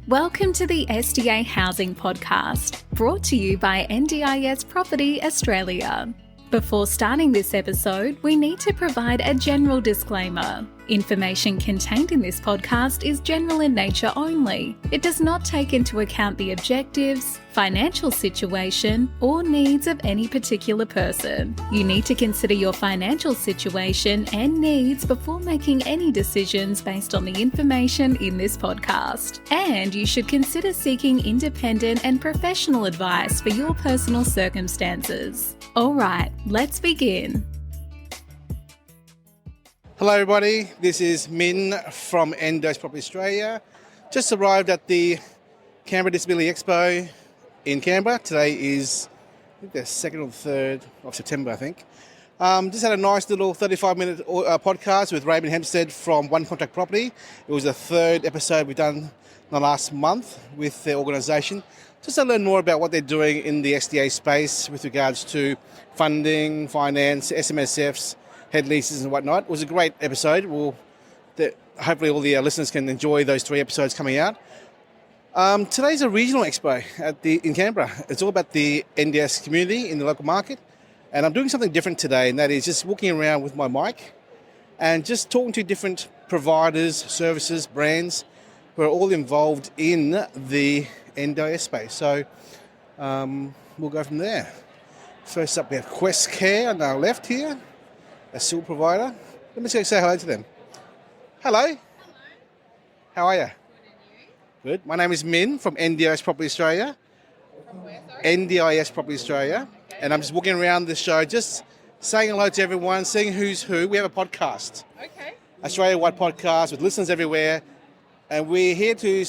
Welcome to the SDA Housing Podcast, brought to you by NDIS Property Australia. Before starting this episode, we need to provide a general disclaimer. Information contained in this podcast is general in nature only. It does not take into account the objectives, financial situation, or needs of any particular person. You need to consider your financial situation and needs before making any decisions based on the information in this podcast. And you should consider seeking independent and professional advice for your personal circumstances. All right, let's begin. Hello everybody, this is Minh from NDIS Property Australia. Just arrived at the Canberra Disability Expo in Canberra. Today is the 2nd or 3rd of September, I think. Just had a nice little 35-minute podcast with Raymond Hempstead from One Contract Property. It was the 3rd episode we've done in the last month with their organisation. Just to learn more about what they're doing in the SDA space with regards to funding, finance, SMSFs, head leases and whatnot. It was a great episode. Hopefully all the listeners can enjoy those 3 episodes coming out. Today's a regional expo in Canberra. It's all about the NDIS community in the local market. And I'm doing something different today, and that is just walking around with my mic and just talking to different providers, services, brands who are all involved in the NDIS space. So we'll go from there. First up, we have Quest Care on our left here, a SIL provider. Let me say hello to them. Hello. Hello. How are you? Good, and you? Good. My name is Minh from NDIS Property Australia. From where, sorry? NDIS Property Australia. Okay. And I'm just walking around the show, just saying hello to everyone, seeing who's who. We have a podcast, Okay. Australia-wide podcast with listeners everywhere. And we're here to,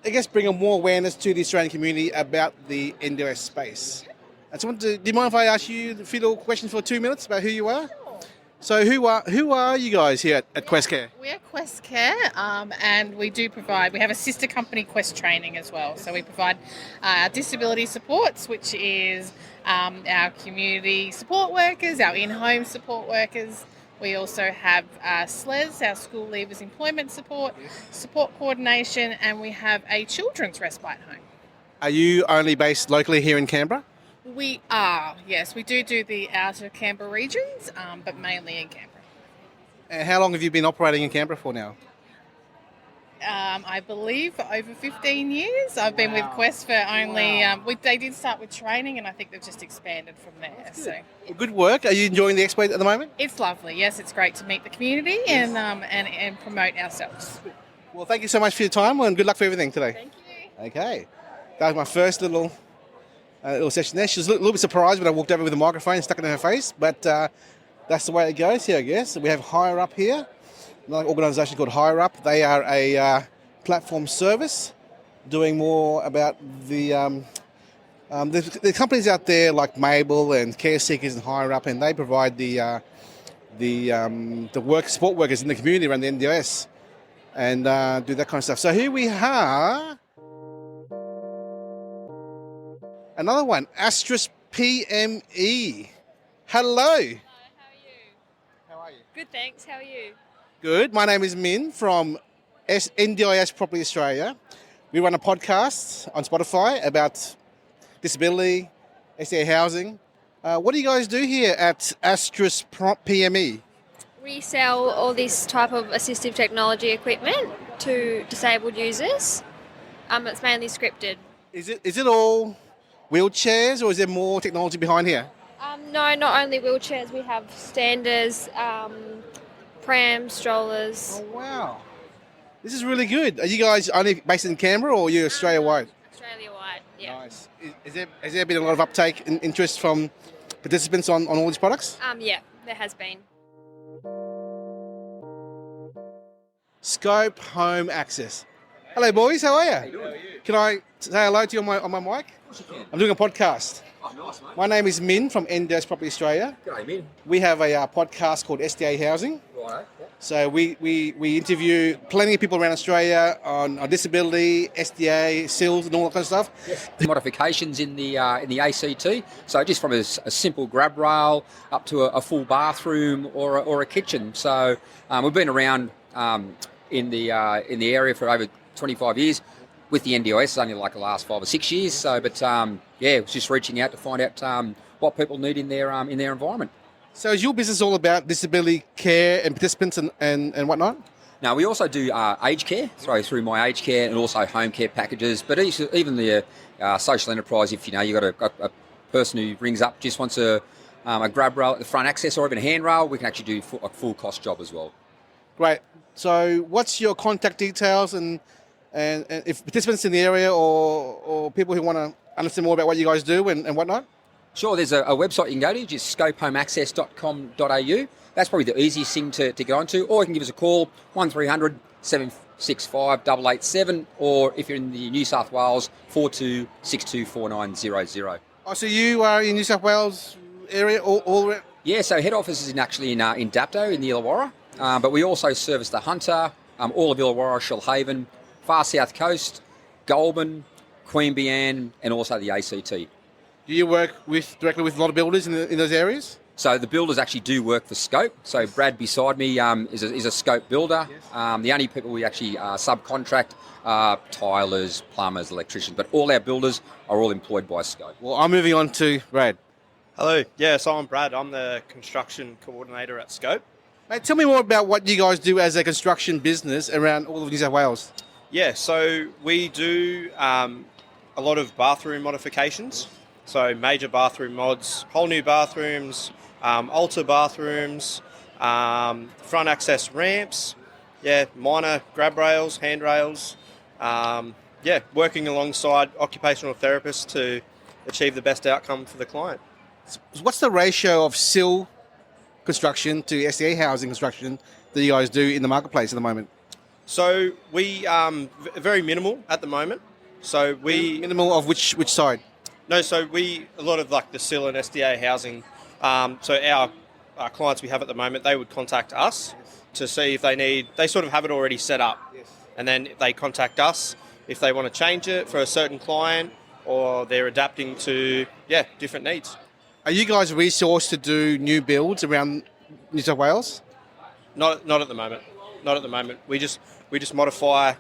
I guess, bring more awareness to the Australian community about the NDIS space. I just do you mind if I ask you a few little questions for 2 minutes about who you are? Sure. So who are you guys here at Quest Care? We are Quest Care, and we have a sister company, Quest Training, as well. So we provide our disability supports, which is our community support workers, our in-home support workers. We also have SLES, our school leavers employment support coordination, and we have a children's respite home. Are you only based locally here in Canberra? We are, yes. We do the outer Canberra regions, but mainly in Canberra. And how long have you been operating in Canberra for now? I believe for over 15 years. I've been with Quest for only... they did start with training, and I think they've just expanded from there. So Well, good work. Are you enjoying the expo at the moment? it's lovely. Yes, it's great to meet the community and promote ourselves. Well, thank you so much for your time, and good luck for everything today. Thank you. Okay. That was my first little session there. She was a little bit surprised when I walked over with a microphone and stuck it in her face, but that's the way it goes here, I guess. We have Higher Up here, another organisation called Higher Up. They are a platform service doing more about the companies out there like Mabel and Care Seekers and Higher Up, and they provide the support workers in the community around the NDIS and do that kind of stuff. So here we are. Another one, Asterisk PME. Hello. Hello, how are you? How are you? Good, thanks. How are you? Good. My name is Minh from NDIS Property Australia. We run a podcast on Spotify about disability, SDA housing. What do you guys do here at Asterisk PME? We sell all this type of assistive technology equipment to disabled users. It's mainly scripted. Is it all wheelchairs, or is there more technology behind here? No, not only wheelchairs. We have standers, prams, strollers. Oh, wow. This is really good. Are you guys only based in Canberra, or are you Australia-wide? Australia-wide, yeah. Nice. Has there been a lot of uptake and interest from participants on all these products? Yeah, there has been. Scope Home Access. Hello, boys. How are you? How you doing? Can I say hello to you on my mic? Of course you can. I'm doing a podcast. Oh, nice, mate. My name is Minh from NDIS Property Australia. G'day, Minh. We have a podcast called SDA Housing. Righto. Yeah. So we interview plenty of people around Australia on disability, SDA, SILs and all that kind of stuff. Yes. Modifications in the ACT. So just from a simple grab rail up to a full bathroom or a kitchen. So we've been around in the area for over 25 years. with the NDIS, it's only like the last 5 or 6 years. So, but it was just reaching out to find out what people need in their environment. So is your business all about disability care and participants and whatnot? Now, we also do aged care, through my aged care, and also home care packages. But even the social enterprise, if you've got a person who rings up, just wants a grab rail at the front access or even a handrail, we can actually do a full cost job as well. Great. So what's your contact details and if participants in the area or people who want to understand more about what you guys do and whatnot? Sure, there's a website you can go to, just scopehomeaccess.com.au. That's probably the easiest thing to get onto. Or you can give us a call, 1300 765 887, or if you're in the New South Wales, 42624900. Oh, so you are in New South Wales area all around? Yeah, so head office is actually in Dapto in the Illawarra, but we also service the Hunter, all of Illawarra, Shoalhaven, far south coast, Goulburn, Queanbeyan, and also the ACT. Do you work directly with a lot of builders in those areas? So the builders actually do work for Scope. So Brad beside me is a Scope builder. Yes. The only people we actually subcontract are tilers, plumbers, electricians, but all our builders are all employed by Scope. Well, I'm moving on to Brad. Hello. Yeah, so I'm Brad. I'm the construction coordinator at Scope. Mate, tell me more about what you guys do as a construction business around all of New South Wales. Yeah, so we do a lot of bathroom modifications. So major bathroom mods, whole new bathrooms, altar bathrooms, front access ramps, minor grab rails, handrails, working alongside occupational therapists to achieve the best outcome for the client. What's the ratio of SIL construction to SDA housing construction that you guys do in the marketplace at the moment? So we very minimal at the moment. So we minimal of which side? No, so a lot of like the SIL and SDA housing. So our clients we have at the moment, they would contact us to see if they sort of have it already set up. Yes. And then they contact us if they want to change it for a certain client or they're adapting to, different needs. Are you guys resourced to do new builds around New South Wales? Not at the moment. Not at the moment. We just modify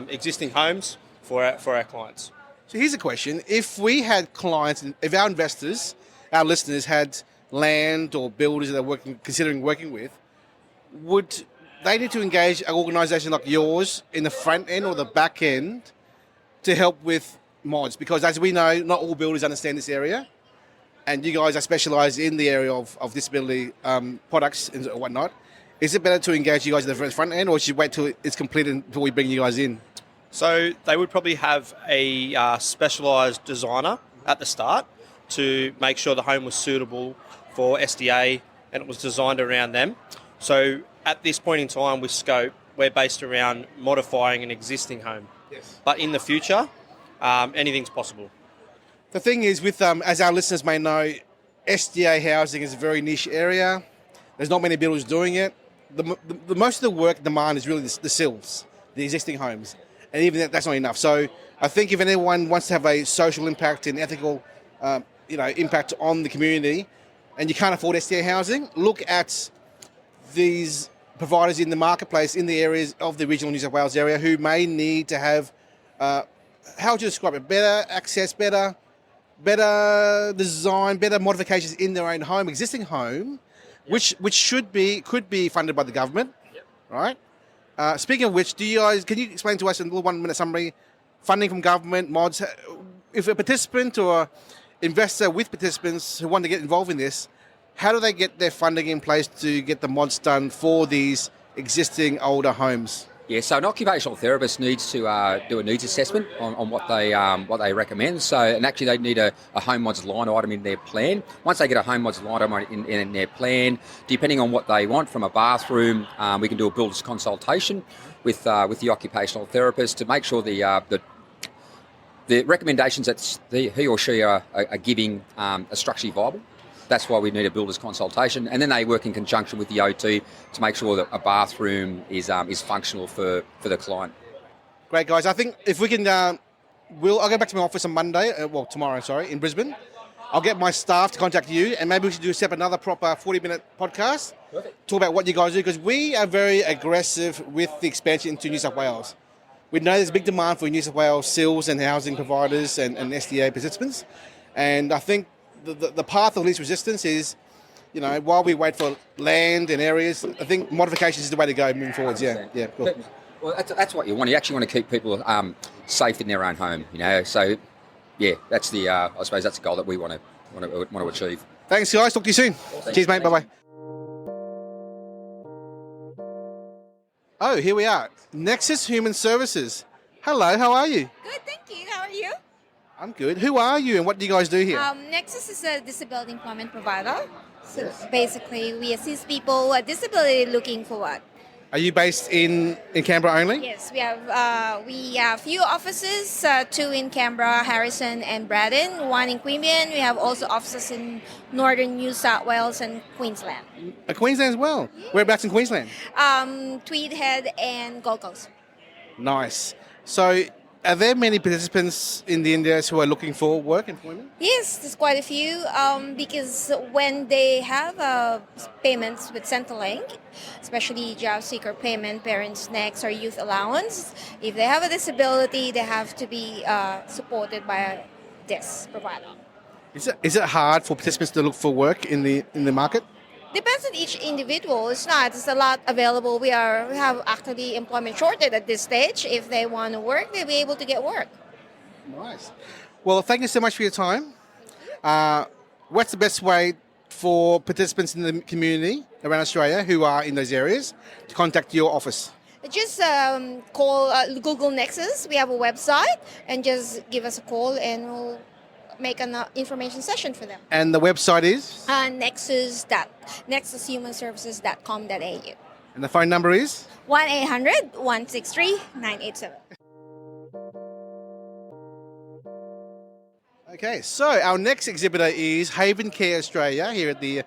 existing homes for our clients. So here's a question. If we had clients, if our investors, our listeners had land or builders that they're considering working with, would they need to engage an organisation like yours in the front end or the back end to help with mods? Because as we know, not all builders understand this area, and you guys are specialised in the area of disability products and whatnot. Is it better to engage you guys at the front end, or should you wait till it's completed before we bring you guys in? So they would probably have a specialised designer at the start to make sure the home was suitable for SDA and it was designed around them. So at this point in time with Scope, we're based around modifying an existing home. Yes. But in the future, anything's possible. The thing is, with as our listeners may know, SDA housing is a very niche area. There's not many builders doing it. The most of the work demand is really the SILs, the existing homes. And even that's not enough. So I think if anyone wants to have a social impact and ethical, impact on the community, and you can't afford SDA housing, look at these providers in the marketplace in the areas of the regional New South Wales area who may need to have, how would you describe it? Better access, better design, better modifications in their own home, existing home, which could be funded by the government, right? Speaking of which, can you explain to us in a little 1 minute summary, funding from government, mods, if a participant or investor with participants who want to get involved in this, how do they get their funding in place to get the mods done for these existing older homes? Yeah, so an occupational therapist needs to do a needs assessment on what they recommend. So, and actually they need a home mods line item in their plan. Once they get a home mods line item in their plan, depending on what they want from a bathroom, we can do a builder's consultation with the occupational therapist to make sure the recommendations that he or she are giving are structurally viable. That's why we need a builder's consultation, and then they work in conjunction with the OT to make sure that a bathroom is functional for the client. Great, guys. I think if we can, I'll go back to my office on tomorrow, in Brisbane. I'll get my staff to contact you, and maybe we should set up another proper 40-minute podcast. Perfect. Talk about what you guys do, because we are very aggressive with the expansion into New South Wales. we know there's a big demand for New South Wales SILs and housing providers and SDA participants. And I think the path of least resistance is, while we wait for land and areas, I think modifications is the way to go moving forwards. Yeah, cool. Well, that's what you want. You actually want to keep people safe in their own home. So yeah, that's I suppose that's the goal that we want to achieve. Thanks, guys. Talk to you soon. Cheers, mate. Bye-bye. Oh, here we are. Nexus Human Services. Hello, how are you? Good, thank you. How are you? I'm good. Who are you and what do you guys do here? Nexus is a disability employment provider. So basically, we assist people with disability looking for work. Are you based in Canberra only? Yes, we have few offices, 2 in Canberra, Harrison and Braddon, 1 in Queanbeyan. We have also offices in northern New South Wales and Queensland. Queensland as well? Yeah. Whereabouts in Queensland? Tweed Head and Gold Coast. Nice. So are there many participants in the NDIS who are looking for work employment? Yes, there's quite a few because when they have payments with Centrelink, especially job seeker payment, parents next or youth allowance, if they have a disability, they have to be supported by this provider. Is it hard for participants to look for work in the market? Depends on each individual. It's not. There's a lot available. We have actually employment shortage at this stage. If they want to work, they'll be able to get work. Nice. Well, thank you so much for your time. What's the best way for participants in the community around Australia who are in those areas to contact your office? Just call Google Nexus. We have a website, and just give us a call, and we'll make an information session for them. And the website is? nexushumanservices.com.au. And the phone number is? 1-800-163-987. Okay, so our next exhibitor is Haven Care Australia here at the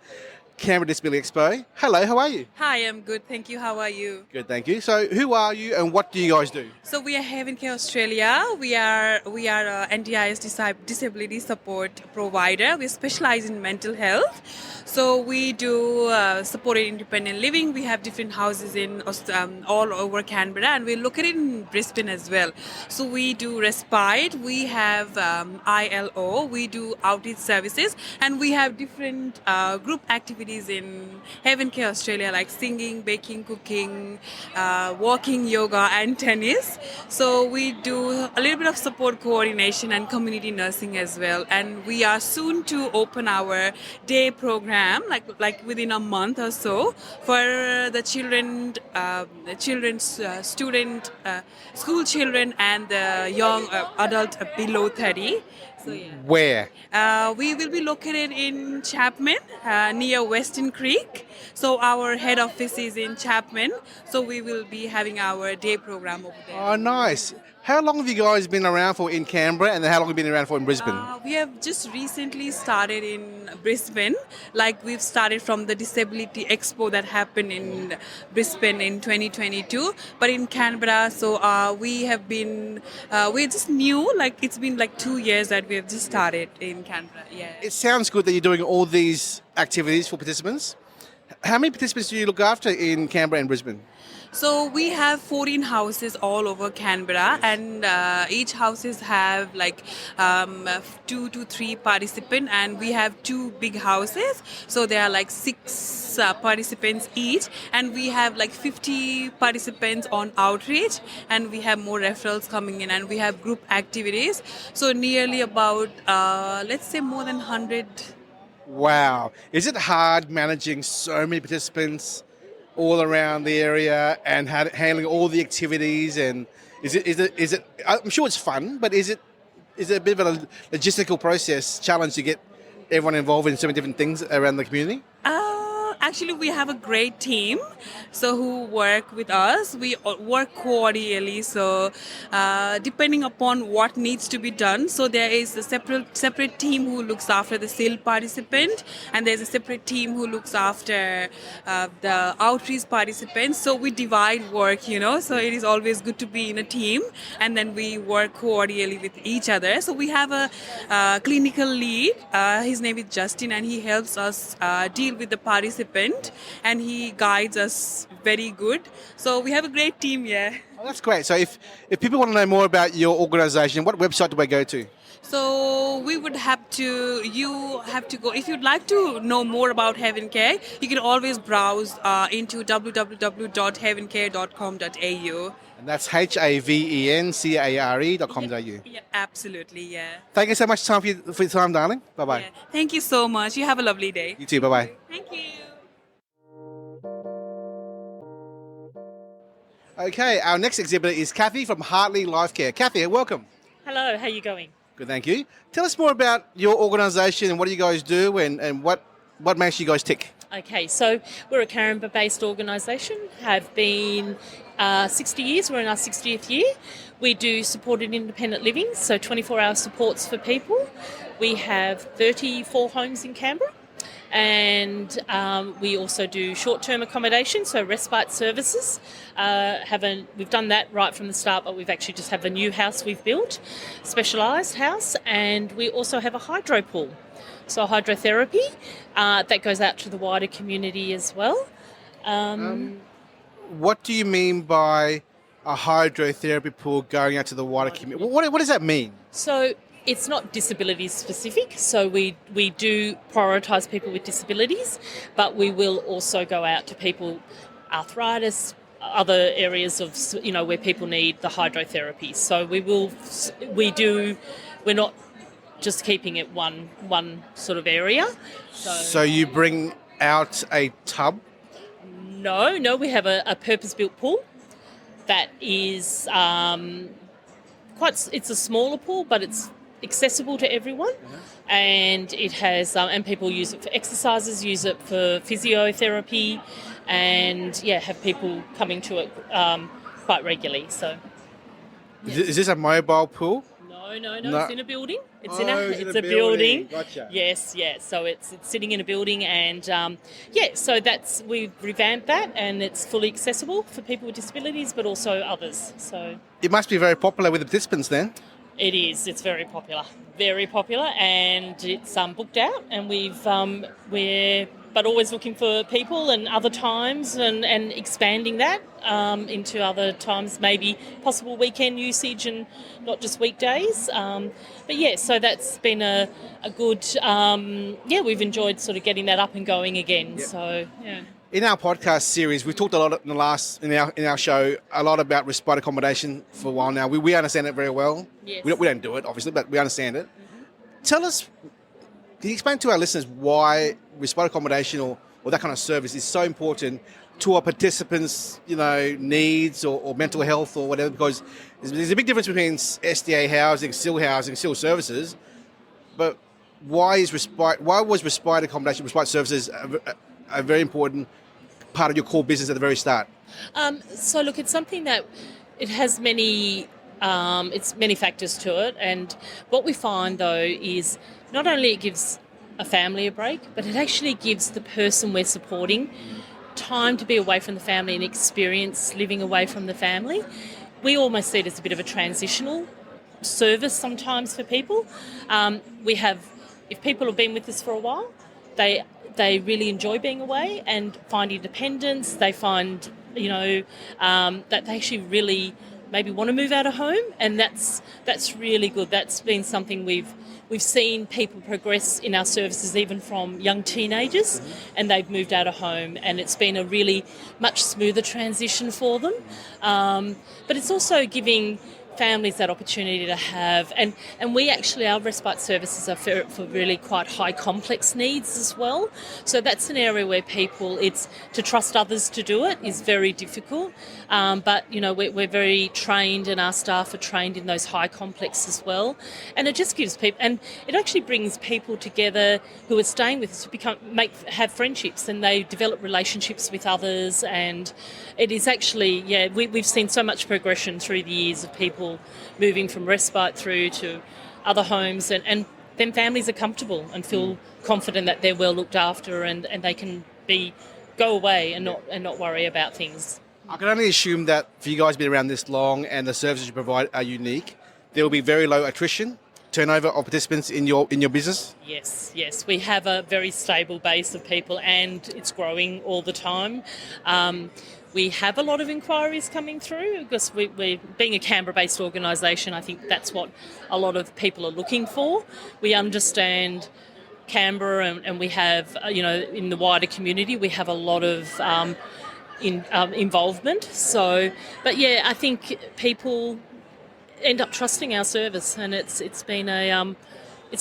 Canberra Disability Expo. Hello, how are you? Hi, I'm good. Thank you. How are you? Good, thank you. So who are you and what do you guys do? So we are Haven Care Australia. We are a NDIS disability support provider. We specialize in mental health. So we do supported independent living. We have different houses in all over Canberra, and we're located in Brisbane as well. So we do respite. We have ILO. We do outreach services, and we have different group activities in Haven Care Australia, like singing, baking, cooking, walking, yoga, and tennis. So we do a little bit of support coordination and community nursing as well. And we are soon to open our day program, like within a month or so, for the school children and the young adult below 30. So, yeah. Where? We will be located in Chapman, near Western Creek. So our head office is in Chapman. So we will be having our day program over there. Oh, nice. How long have you guys been around for in Canberra and then how long have you been around for in Brisbane? We have just recently started in Brisbane. Like we've started from the Disability Expo that happened in Brisbane in 2022. But in Canberra, so we have been, we're just new. Like it's been like 2 years that we have just started in Canberra. Yeah. It sounds good that you're doing all these activities for participants. How many participants do you look after in Canberra and Brisbane? So we have 14 houses all over Canberra, and each houses have like 2 to 3 participants, and we have 2 big houses. So there are like 6 participants each, and we have like 50 participants on outreach, and we have more referrals coming in, and we have group activities. So nearly about, let's say more than 100. Wow. Is it hard managing so many participants all around the area and handling all the activities? And is it I'm sure it's fun, but is it a bit of a logistical challenge to get everyone involved in so many different things around the community? Actually, we have a great team, so who work with us. We work cordially, so depending upon what needs to be done. So there is a separate team who looks after the SIL participant, and there's a separate team who looks after the outreach participants. So we divide work, so it is always good to be in a team, and then we work cordially with each other. So we have a clinical lead. His name is Justin, and he helps us deal with the participants happened, and he guides us very good. So we have a great team here. Oh, that's great. So if people want to know more about your organisation, what website do they go to? So you have to go, if you'd like to know more about Heaven Care, you can always browse into www.heavencare.com.au. And that's HAVENCARE.com.au. Yeah, absolutely, yeah. Thank you so much for your time, darling. Bye-bye. Yeah. Thank you so much. You have a lovely day. You too. Bye-bye. Thank you. Okay, our next exhibitor is Kathy from Hartley Life Care. Kathy, welcome. Hello, how are you going? Good, thank you. Tell us more about your organisation and what do you guys do and what makes you guys tick? Okay, so we're a Canberra-based organisation, have been 60 years, we're in our 60th year. We do supported independent living, so 24-hour supports for people. We have 34 homes in Canberra, and we also do short-term accommodation, so respite services. We've done that right from the start, but we've actually just have a new house we've built, specialised house, and we also have a hydro pool, so hydrotherapy that goes out to the wider community as well. What do you mean by a hydrotherapy pool going out to the wider community? What does that mean? So it's not disability specific, so we do prioritise people with disabilities, but we will also go out to people, arthritis, other areas of, where people need the hydrotherapy. So we're not just keeping it one sort of area. So you bring out a tub? No, we have a purpose-built pool that is it's a smaller pool, but it's accessible to everyone, and it has and people use it for exercises, use it for physiotherapy, and have people coming to it quite regularly. So, Is this a mobile pool? No, No. it's in a building. It's Oh, it's a building. Gotcha. Yes, yeah. So it's sitting in a building, and so we've revamped that, and it's fully accessible for people with disabilities, but also others. So It must be very popular with the participants then. it is. It's very popular, and it's booked out, and we're always looking for people and other times, and expanding that into other times, maybe possible weekend usage and not just weekdays. So that's been a good. We've enjoyed sort of getting that up and going again. Yep. So yeah. In our podcast series, we've talked a lot in our show a lot about respite accommodation for a while now. We understand it very well. Yes. We don't do it, obviously, but we understand it. Tell us, can you explain to our listeners why respite accommodation or that kind of service is so important to our participants, needs or mental health or whatever? Because there's a big difference between SDA housing, SIL services. But why was respite accommodation, respite services a very important part of your core business at the very start? So look, it's something that it has many factors to it, and what we find though is not only it gives a family a break, but it actually gives the person we're supporting time to be away from the family and experience living away from the family. We almost see it as a bit of a transitional service sometimes for people. If people have been with us for a while, they really enjoy being away and find independence. They find, that they actually really maybe want to move out of home, and that's really good. That's been something we've seen people progress in our services even from young teenagers, and they've moved out of home, and it's been a really much smoother transition for them. But it's also giving families that opportunity to have, and our respite services are for really quite high complex needs as well. So that's an area where it's to trust others to do it is very difficult. But we're very trained, and our staff are trained in those high complex as well. And it just gives people, and it actually brings people together who are staying with us to have friendships, and they develop relationships with others. And it is actually, we've seen so much progression through the years of people moving from respite through to other homes, and then families are comfortable and feel confident that they're well looked after, and they can go away and not worry about things. I can only assume that for you guys being around this long and the services you provide are unique, there will be very low attrition. turnover of participants in your business? Yes. We have a very stable base of people, and it's growing all the time. We have a lot of inquiries coming through because we being a Canberra-based organisation, I think that's what a lot of people are looking for. We understand Canberra, and we have, in the wider community, we have a lot of involvement. So, but yeah, I think people end up trusting our service, and it's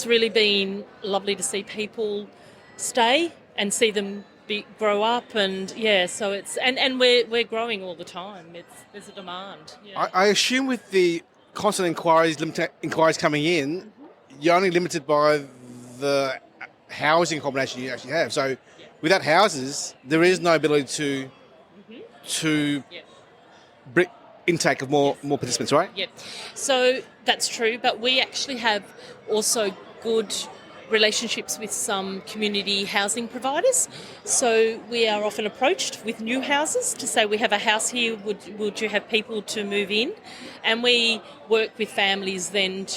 really been lovely to see people stay and see them grow up, and so it's and we're growing all the time. There's a demand. Yeah. I assume with the constant inquiries coming in, you're only limited by the housing accommodation you actually have. So without houses, there is no ability to bring intake of more participants, right? Yep. So that's true, but we actually have also good relationships with some community housing providers. So we are often approached with new houses to say, we have a house here, would you have people to move in? And we work with families then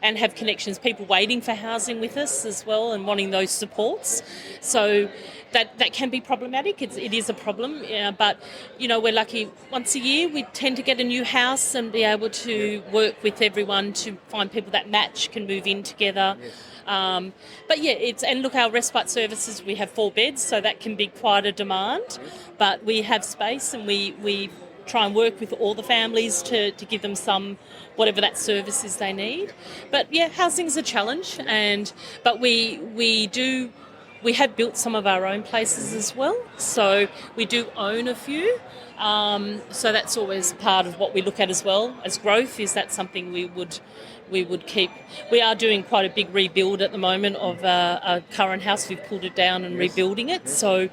and have connections, people waiting for housing with us as well and wanting those supports. So that can be problematic. It is a problem, but we're lucky. Once a year we tend to get a new house and be able to work with everyone to find people that match, can move in together. Yes. But and look, our respite services, we have 4 beds, so that can be quite a demand, but we have space, and we try and work with all the families to give them some, whatever that service is they need. But housing's a challenge, but we have built some of our own places as well, so we do own a few. So that's always part of what we look at as well as growth. Is that something we would keep? We are doing quite a big rebuild at the moment of a current house. We've pulled it down and rebuilding it, so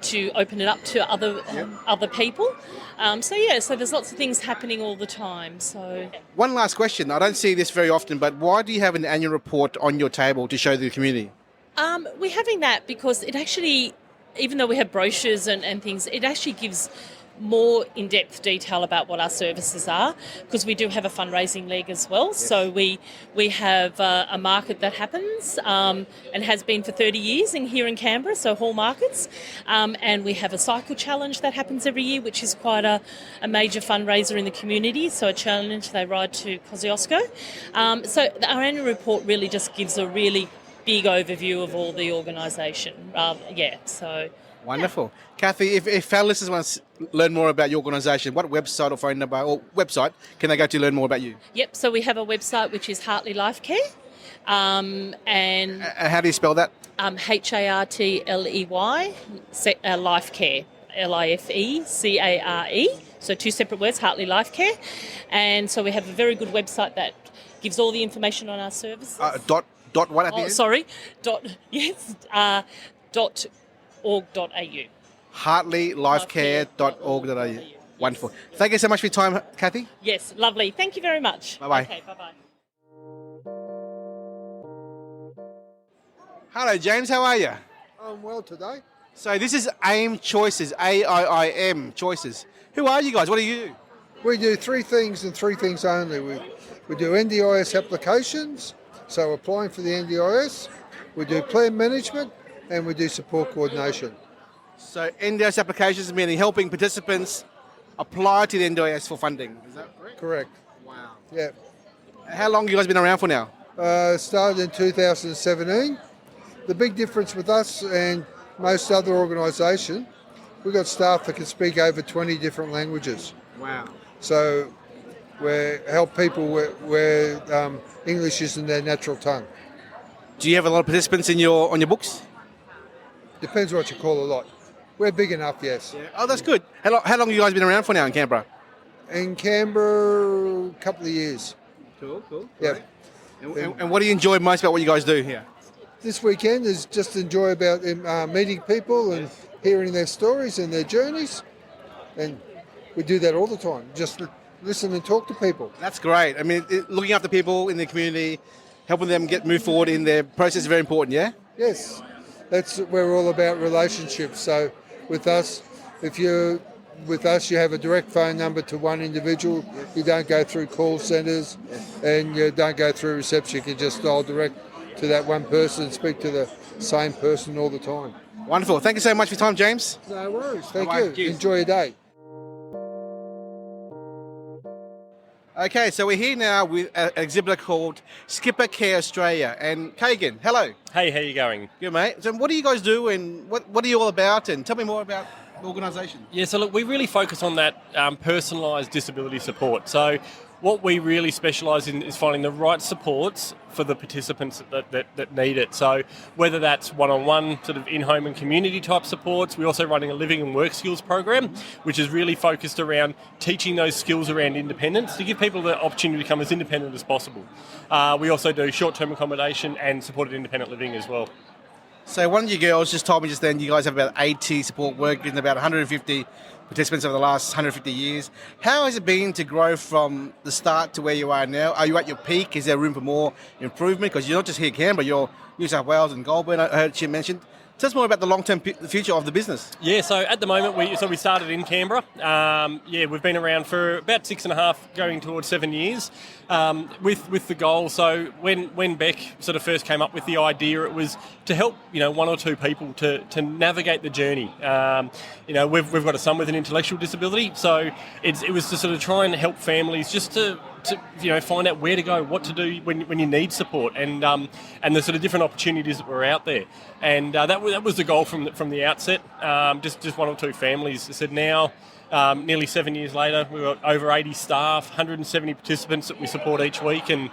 to open it up to other people. So there's lots of things happening all the time. So one last question. I don't see this very often, but why do you have an annual report on your table to show the community? We're having that because it actually, even though we have brochures and things, it actually gives more in-depth detail about what our services are, because we do have a fundraising leg as well. Yes. So we have a market that happens and has been for 30 years here in Canberra, so hall markets, and we have a cycle challenge that happens every year, which is quite a major fundraiser in the community. So a challenge, they ride to Kosciuszko. So our annual report really just gives a really big overview of all the organisation. Wonderful. Kathy, if our listeners want to learn more about your organisation, what website or phone number or website can they go to learn more about you? Yep, so we have a website which is Hartley Life Care. And how do you spell that? Hartley, Life Care, LIFECARE. So 2 separate words, Hartley Life Care. And so we have a very good website that gives all the information on our services. Dot what at the end? Sorry. .org.au. hartleylifecare.org.au. Wonderful. Thank you so much for your time, Kathy. Yes, lovely. Thank you very much. Bye-bye. Okay, bye-bye. Hello, James. How are you? I'm well today. So this is AIM Choices, AIIM Choices. Who are you guys? What do you do? We do 3 things and 3 things only. We do NDIS applications, so applying for the NDIS. We do plan management, and we do support coordination. So NDIS applications meaning helping participants apply to the NDIS for funding. Is that correct? Correct. Wow. Yeah. How long have you guys been around for now? Started in 2017. The big difference with us and most other organisations, we've got staff that can speak over 20 different languages. Wow. So we help people where English isn't their natural tongue. Do you have a lot of participants on your books? Depends what you call a lot. We're big enough, yes. Yeah. Oh, that's good. How long have you guys been around for now in Canberra? In Canberra, a couple of years. Cool. Yeah. And what do you enjoy most about what you guys do here? This weekend is just enjoy about meeting people and hearing their stories and their journeys. And we do that all the time. Just listen and talk to people. That's great. I mean, looking after people in the community, helping them move forward in their process is very important, yeah? Yes. We're all about relationships. So with us, if you're with us, you have a direct phone number to one individual. You don't go through call centres and you don't go through reception. You can just dial direct to that one person and speak to the same person all the time. Wonderful. Thank you so much for your time, James. No worries. Thank Bye-bye. you. Cheers. Enjoy your day. Okay, so we're here now with an exhibitor called Skipper Care Australia. And Kagan, hello. Hey, how you going? Good, mate. So what do you guys do and what are you all about? And tell me more about the organisation. Yeah, so look, we really focus on that personalised disability support. So what we really specialise in is finding the right supports for the participants that need it. So whether that's one-on-one sort of in-home and community type supports, we're also running a living and work skills program, which is really focused around teaching those skills around independence to give people the opportunity to become as independent as possible. We also do short-term accommodation and supported independent living as well. So one of you girls just told me just then you guys have about 80 support workers and about 150 participants over the last 150 years. How has it been to grow from the start to where you are now? Are you at your peak? Is there room for more improvement? Because you're not just here in Canberra, you're New South Wales and Goulburn, I heard she mentioned. Tell us more about the long-term future of the business. Yeah, so at the moment, we started in Canberra. We've been around for about 6.5, going towards 7 years, with the goal. So when Beck sort of first came up with the idea, it was to help one or two people to navigate the journey. We've got a son with an intellectual disability, so it was to sort of try and help families just to find out where to go, what to do when you need support, and the sort of different opportunities that were out there. And that was the goal from the outset. Just one or two families. I said now, nearly 7 years later, we've got over 80 staff, 170 participants that we support each week, and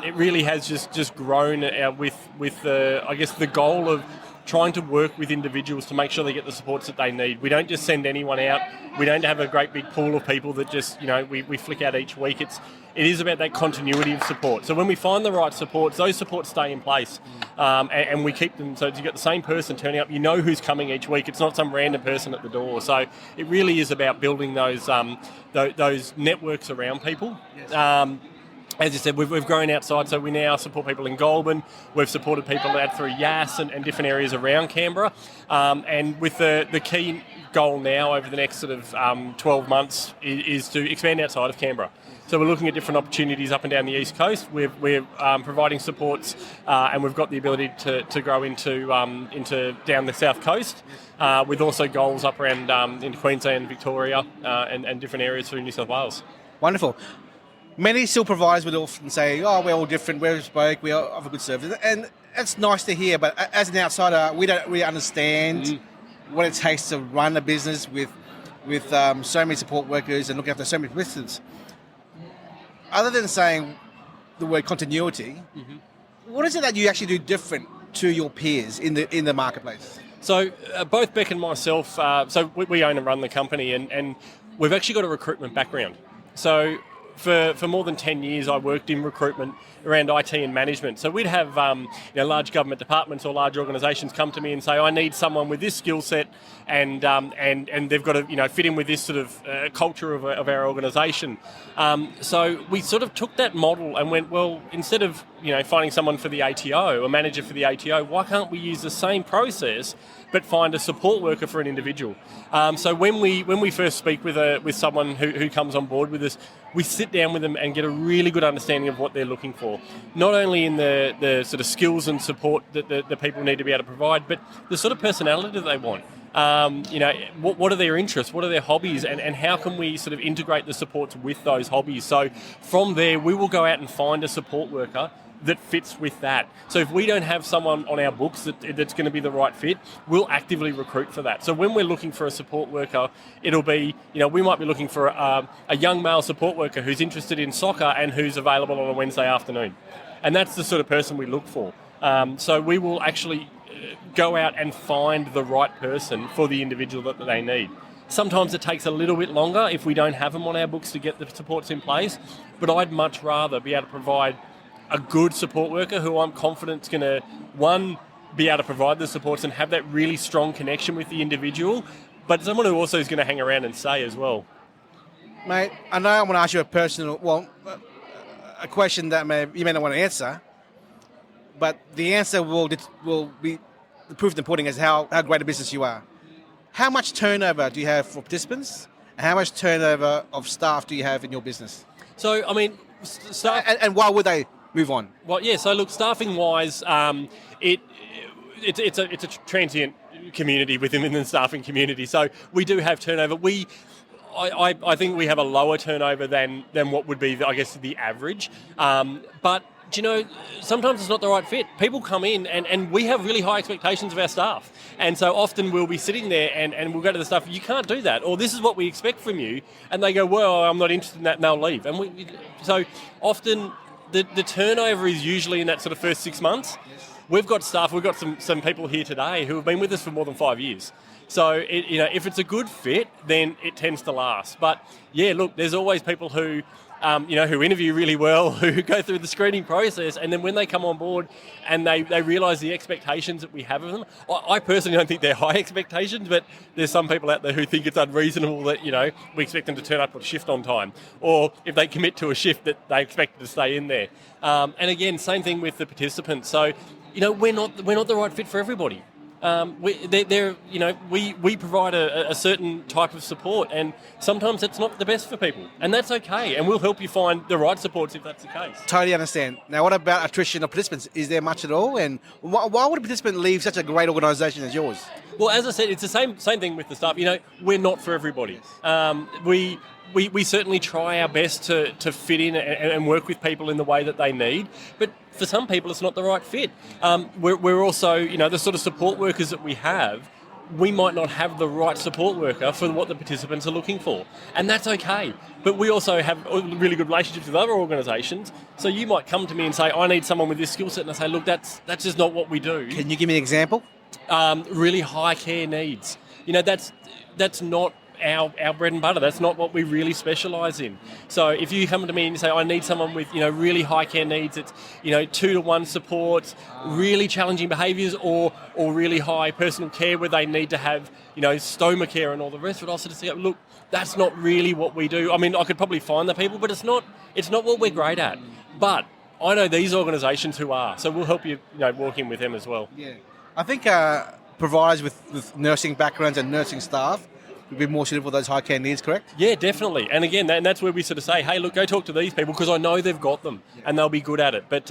it really has just grown with the goal of trying to work with individuals to make sure they get the supports that they need. We don't just send anyone out. We don't have a great big pool of people that just, we flick out each week. It is about that continuity of support. So when we find the right supports, those supports stay in place, and we keep them. So you've got the same person turning up. You know who's coming each week. It's not some random person at the door. So it really is about building those networks around people. Yes. As you said, we've grown outside, so we now support people in Goulburn. We've supported people out through Yass and different areas around Canberra. And with the key goal now over the next sort of 12 months is to expand outside of Canberra. So we're looking at different opportunities up and down the East Coast. We're providing supports, and we've got the ability to grow into down the South Coast, with also goals up around in Queensland, Victoria, and different areas through New South Wales. Wonderful. Many still providers would often say, oh, we're all different, we're bespoke, we offer good service. And it's nice to hear, but as an outsider, we don't really understand what it takes to run a business with so many support workers and look after so many participants. Other than saying the word continuity, what is it that you actually do different to your peers in the marketplace? So both Beck and myself, we own and run the company, and we've actually got a recruitment background. So for more than 10 years, I worked in recruitment around IT and management. So we'd have large government departments or large organisations come to me and say, I need someone with this skill set, and they've got to fit in with this sort of culture of our organisation. So we sort of took that model and went, well, instead of finding someone for the ATO, a manager for the ATO, why can't we use the same process but find a support worker for an individual? So when we first speak with someone who comes on board with us, we sit down with them and get a really good understanding of what they're looking for. Not only in the sort of skills and support that the people need to be able to provide, but the sort of personality that they want. What are their interests? What are their hobbies? And how can we sort of integrate the supports with those hobbies? So from there, we will go out and find a support worker that fits with that. So if we don't have someone on our books that's going to be the right fit, we'll actively recruit for that. So when we're looking for a support worker, it'll be, we might be looking for a young male support worker who's interested in soccer and who's available on a Wednesday afternoon. And that's the sort of person we look for. So we will actually go out and find the right person for the individual that they need. Sometimes it takes a little bit longer if we don't have them on our books to get the supports in place, but I'd much rather be able to provide a good support worker who I'm confident is going to, one, be able to provide the supports and have that really strong connection with the individual, but someone who also is going to hang around and stay as well. Mate, I know I want to ask you a question that you may not want to answer, but the answer will be the proof in the pudding is how great a business you are. how much turnover do you have for participants? And how much turnover of staff do you have in your business? So, I mean, staff. And why would they move on? Well, yeah. So, look, staffing wise, it's a transient community within the staffing community. So we do have turnover. I think we have a lower turnover than what would be, I guess, the average. But do you know, sometimes it's not the right fit. People come in and we have really high expectations of our staff. And so often we'll be sitting there and we'll go to the staff, you can't do that, or this is what we expect from you. And they go, well, I'm not interested in that, and they'll leave. So often the turnover is usually in that sort of first 6 months. We've got some people here today who have been with us for more than 5 years. So, if it's a good fit, then it tends to last. But, yeah, look, there's always people who, who interview really well, who go through the screening process, and then when they come on board and they realise the expectations that we have of them, I personally don't think they're high expectations, but there's some people out there who think it's unreasonable that, we expect them to turn up at a shift on time, or if they commit to a shift that they expect to stay in there. And again, same thing with the participants. So, we're not the right fit for everybody. We provide a certain type of support, and sometimes it's not the best for people, and that's okay. And we'll help you find the right supports if that's the case. Totally understand. Now, what about attrition of participants? Is there much at all? And why would a participant leave such a great organisation as yours? Well, as I said, it's the same thing with the staff. We're not for everybody. We certainly try our best to fit in and work with people in the way that they need, but for some people it's not the right fit. We're also, the sort of support workers that we have, we might not have the right support worker for what the participants are looking for, and that's okay. But we also have really good relationships with other organisations, so you might come to me and say, I need someone with this skill set, and I say, look, that's just not what we do. Can you give me an example? Really high care needs. That's not our bread and butter. That's not what we really specialise in. So if you come to me and you say, I need someone with really high care needs, it's 2-to-1 support, really challenging behaviours, or really high personal care where they need to have stoma care and all the rest of it, I'll sort of say, look, that's not really what we do. I mean, I could probably find the people, but it's not what we're great at. But I know these organisations who are, so we'll help you working with them as well. Yeah, I think providers with nursing backgrounds and nursing staff would be more suitable for those high care needs, correct? Yeah, definitely. And again, that's where we sort of say, hey, look, go talk to these people because I know they've got them and they'll be good at it. But,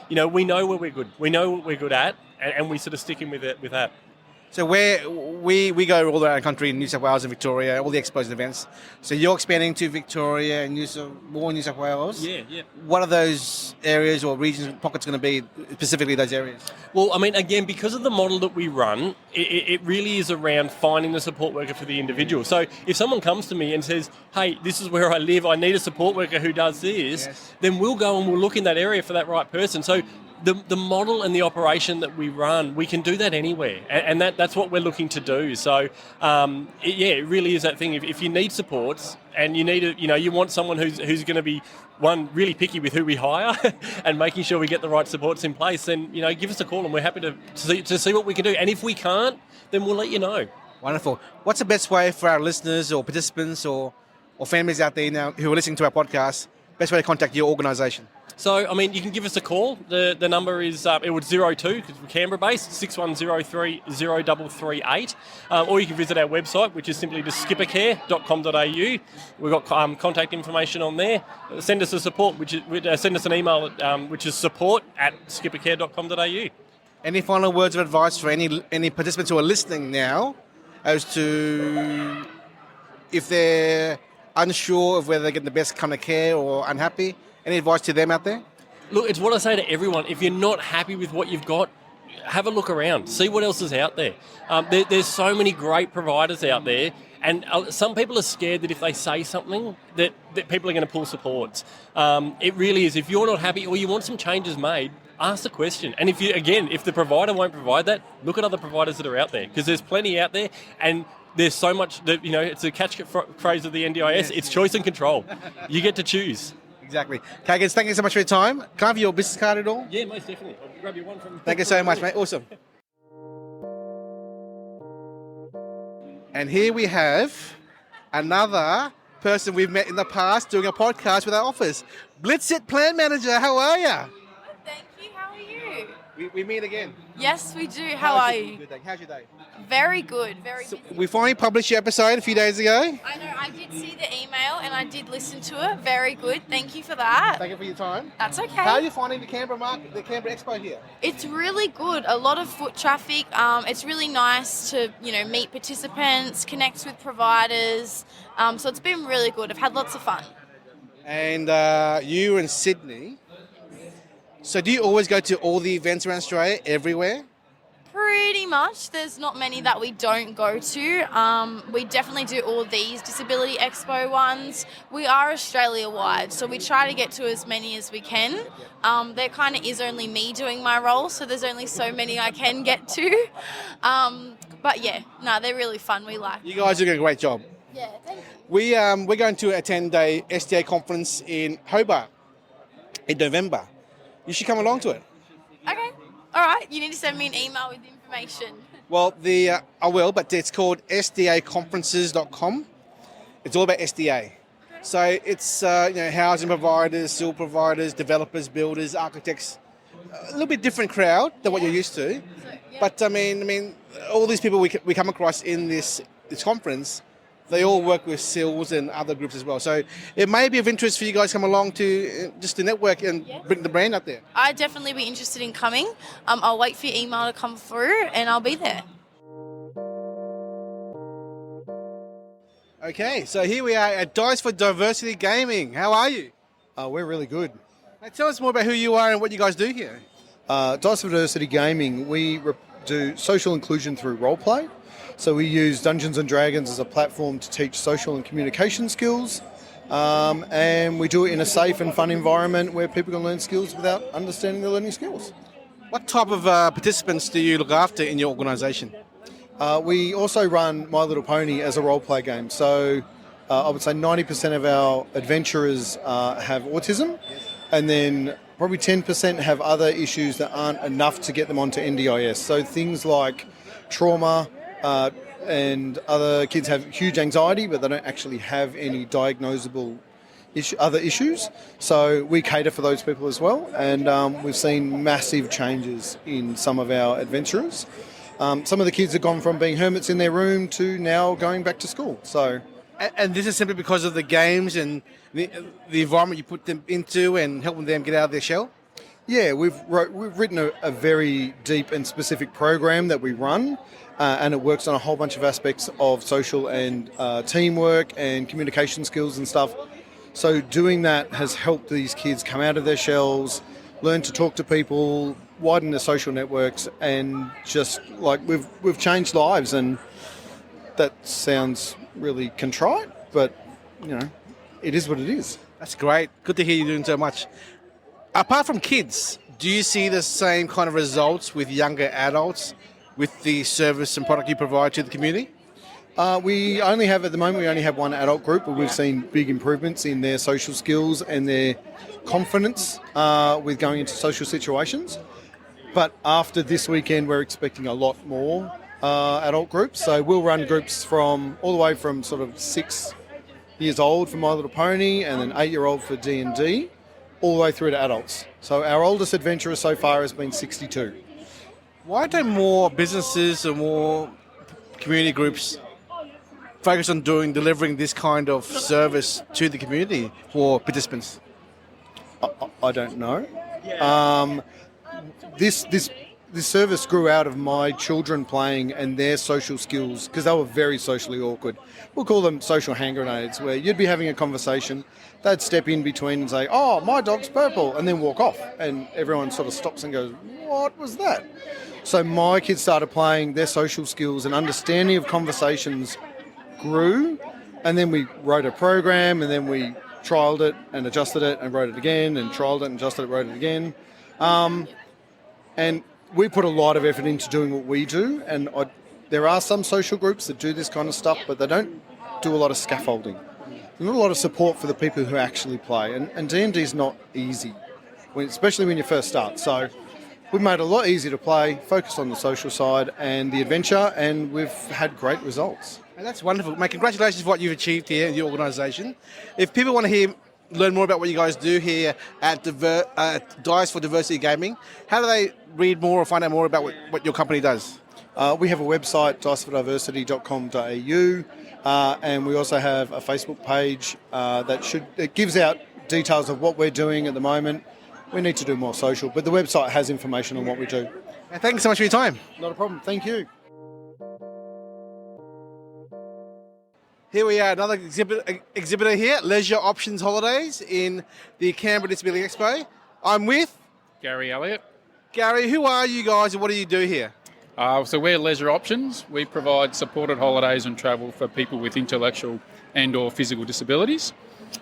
we know where we're good. We know what we're good at, and we sort of stick in with that. So we go all around the country in New South Wales and Victoria, all the expos and events. So you're expanding to Victoria and New South Wales. Yeah. What are those areas or regions, pockets going to be, specifically those areas? Well, I mean, again, because of the model that we run, it really is around finding the support worker for the individual. So if someone comes to me and says, hey, this is where I live, I need a support worker who does this, then we'll go and we'll look in that area for that right person. So the model and the operation that we run, we can do that anywhere, and that's what we're looking to do. So, it really is that thing. If you need supports and you need you want someone who's going to be really picky with who we hire and making sure we get the right supports in place, then give us a call and we're happy to see what we can do. And if we can't, then we'll let you know. Wonderful. What's the best way for our listeners or participants or families out there now who are listening to our podcast? Best way to contact your organisation? So, I mean, you can give us a call. The number is, it was 02, because we're Canberra-based, 6103 0338. Or you can visit our website, which is simply just skippercare.com.au. We've got contact information on there. Send us a support, send us an email, which is support@skippercare.com.au. Any final words of advice for any participants who are listening now as to if they're unsure of whether they're getting the best kind of care or unhappy? Any advice to them out there? Look, it's what I say to everyone. If you're not happy with what you've got, have a look around. See what else is out there. There's so many great providers out there, and some people are scared that if they say something that people are going to pull supports. It really is. If you're not happy or you want some changes made, ask the question. And if the provider won't provide that, look at other providers that are out there, because there's plenty out there, and there's so much that, it's a catchphrase of the NDIS. It's choice and control. You get to choose. Exactly. Kagans, thank you so much for your time. Can I have your business card at all? Yeah, most definitely. I'll grab you one from... Thank you so much, mate. Awesome. And here we have another person we've met in the past doing a podcast with our office. Blitzit Plan Manager, how are you? Thank you. How are you? We meet again. Yes, we do. How are you? Good day. How's your day? Very good. Very So busy. we finally published your episode a few days ago. I know. I did see the email and I did listen to it. Very good. Thank you for that. Thank you for your time. That's okay. How are you finding the Canberra market, the Canberra Expo here? It's really good. A lot of foot traffic. It's really nice to meet participants, connect with providers. So it's been really good. I've had lots of fun. And you in Sydney. So do you always go to all the events around Australia, everywhere? Pretty much. There's not many that we don't go to. We definitely do all these Disability Expo ones. We are Australia-wide, so we try to get to as many as we can. There kind of is only me doing my role, so there's only so many I can get to. But yeah, no, they're really fun. We like them. You guys are doing a great job. Yeah, thank you. We're going to attend a SDA conference in Hobart in November. You should come along to it. Okay. All right. You need to send me an email with the information. Well, I will, but it's called sdaconferences.com. It's all about SDA. So it's housing providers, civil providers, developers, builders, architects. A little bit different crowd than what you're used to. But I mean, all these people we come across in this conference, they all work with SILs and other groups as well. So it may be of interest for you guys to come along to just to network and bring the brand out there. I'd definitely be interested in coming. I'll wait for your email to come through and I'll be there. Okay, so here we are at Dice for Diversity Gaming. How are you? We're really good. Now, tell us more about who you are and what you guys do here. Dice for Diversity Gaming, we do social inclusion through roleplay. So we use Dungeons and Dragons as a platform to teach social and communication skills. And we do it in a safe and fun environment where people can learn skills without understanding the learning skills. What type of participants do you look after in your organisation? We also run My Little Pony as a roleplay game. So I would say 90% of our adventurers have autism, and then probably 10% have other issues that aren't enough to get them onto NDIS. So things like trauma, and other kids have huge anxiety, but they don't actually have any diagnosable other issues. So we cater for those people as well, and we've seen massive changes in some of our adventurers. Some of the kids have gone from being hermits in their room to now going back to school. So, and this is simply because of the games and the environment you put them into and helping them get out of their shell? Yeah, we've written a very deep and specific program that we run, and it works on a whole bunch of aspects of social and teamwork and communication skills and stuff. So doing that has helped these kids come out of their shells, learn to talk to people, widen their social networks, and just like we've changed lives. And that sounds really contrite, but it is what it is. That's great. Good to hear you doing so much. Apart from kids, do you see the same kind of results with younger adults with the service and product you provide to the community? We only have one adult group, but we've seen big improvements in their social skills and their confidence with going into social situations. But after this weekend, we're expecting a lot more adult groups. So we'll run groups from all the way from sort of 6 years old for My Little Pony, and then 8-year-old for D&D, all the way through to adults. So our oldest adventurer so far has been 62. Why don't more businesses or more community groups focus on delivering this kind of service to the community for participants? I don't know. This service grew out of my children playing and their social skills, because they were very socially awkward. We'll call them social hand grenades, where you'd be having a conversation, they'd step in between and say, "Oh, my dog's purple," and then walk off, and everyone sort of stops and goes, "What was that?" So my kids started playing, their social skills and understanding of conversations grew, and then we wrote a program, and then we trialled it and adjusted it and wrote it again, and trialled it and adjusted it, wrote it again. And we put a lot of effort into doing what we do, and there are some social groups that do this kind of stuff, but they don't do a lot of scaffolding. There's not a lot of support for the people who actually play, and D&D is not easy, especially when you first start. So we've made it a lot easier to play, focus on the social side and the adventure, and we've had great results. And that's wonderful. Mate, congratulations for what you've achieved here in your organisation. If people want to hear learn more about what you guys do here at DIS for Diversity Gaming, how do they read more or find out more about what your company does? We have a website, dicefordiversity.com.au, and we also have a Facebook page that gives out details of what we're doing at the moment. We need to do more social, but the website has information on what we do. And thank you so much for your time. Not a problem. Thank you. Here we are, another exhibitor here, Leisure Options Holidays in the Canberra Disability Expo. I'm with Gary Elliott. Gary. Who are you guys and what do you do here? So we're Leisure Options. We provide supported holidays and travel for people with intellectual and or physical disabilities.